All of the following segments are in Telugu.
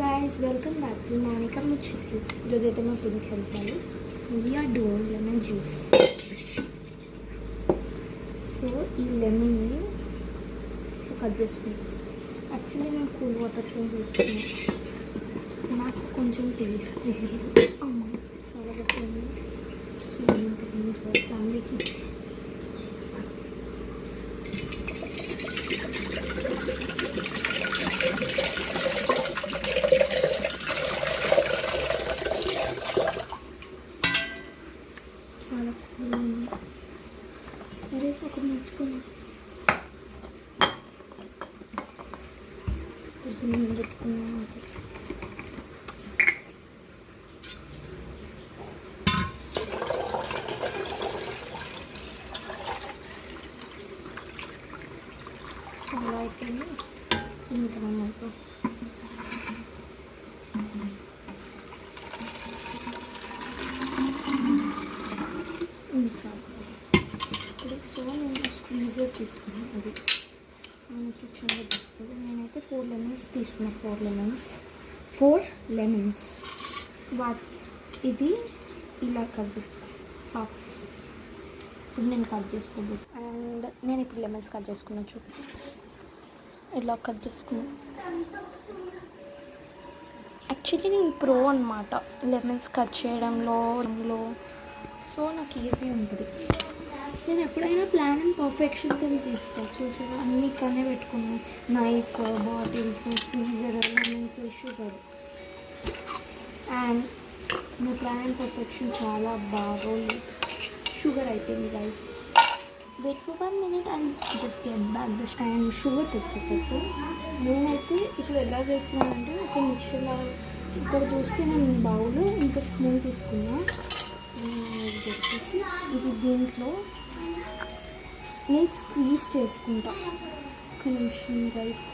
guys, welcome back to Monica Muchitlu. ఈరోజు అయితే మా పిన్నికి హెల్ప్ అయ్యి we are doing lemon juice. So ఈ లెమన్ని ఇట్లా కట్ చేసుకుంటాం. యాక్చువల్లీ నేను కూల్ వాటర్తో చేస్తున్నాను. నాకు కొంచెం టేస్ట్ తెలియదు. అమ్మ చాలా బాగుంది. చూడండి ఫ్యామిలీకి అరే ఒక మర్చిపోయినా పొద్దున్న పెట్టుకున్నాను. చాలా అయిపోయింది. ఇంకా మాకు చాలా ఇప్పుడు సో నేను స్క్వీజర్ తీసుకున్నాను. అది మనకి చాలా దొరుకుతుంది. నేనైతే 4 లెమన్స్ తీసుకున్నాను. 4 లెమన్స్ ఇది ఇలా కట్ చేస్తాను. హాఫ్ ఇప్పుడు నేను కట్ చేసుకోబోతు అండ్ నేను ఇప్పుడు లెమన్స్ కట్ చేసుకున్నాను. చూడండి ఇలా కట్ చేసుకున్నాను. యాక్చువల్లీ నేను ప్రో అనమాట లెమన్స్ కట్ చేయడంలో. సో నాకు ఈజీ ఉంటుంది. నేను ఎప్పుడైనా ప్లాన్ అండ్ పర్ఫెక్షన్తో చేస్తాను. చూసారా అన్ని ఇక్కడనే పెట్టుకున్నాను. Knife, bottles, squeezer, lemons, sugar and నా ప్లాన్ అండ్ పర్ఫెక్షన్ చాలా బాగోలేదు. షుగర్ అయిపోయింది guys. Wait for 1 minute and just get back the and sugar తెచ్చేసరికి నేనైతే ఇప్పుడు ఎలా చేస్తున్నానంటే ఒక మిక్చర్లా ఇక్కడ చూస్తే నేను బౌల్ ఇంకా స్పూన్ తీసుకున్నా. చెప్పేసి ఇది దీంట్లో నేను స్క్వీజ్ చేసుకుంటా. ఒక నిమిషం గైస్.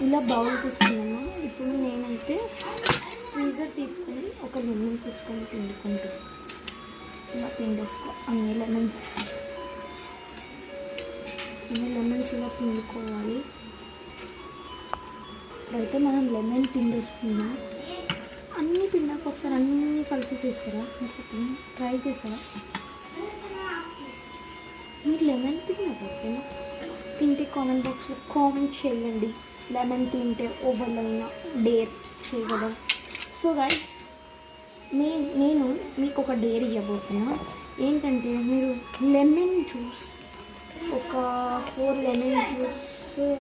ఇలా బౌల్ తీసుకున్నాను. ఇప్పుడు నేనైతే స్క్వీజర్ తీసుకుని ఒక లెమన్ తీసుకొని పిండుకుంటాను. ఇలా పిండేసుకో అన్ని లెమన్స్ ఇలా పిండుకోవాలి. ఇప్పుడైతే మనం లెమన్ పిండేసుకున్నాం. అన్నీ పిండాక ఒకసారి అన్నీ కలిపేసేస్తారా? ట్రై చేస్తారా? మీరు లెమన్ తిన్నారా? తింటే కామెంట్ బాక్స్లో కామెంట్ చేయండి. లెమన్ తింటే ఓవర్లైనా డేర్ చేయగలం. సో గైస్ నేను మీకు ఒక డేర్ ఇవ్వబోతున్నా. ఏంటంటే మీరు లెమన్ జ్యూస్ ఒక 4 లెమన్ జ్యూస్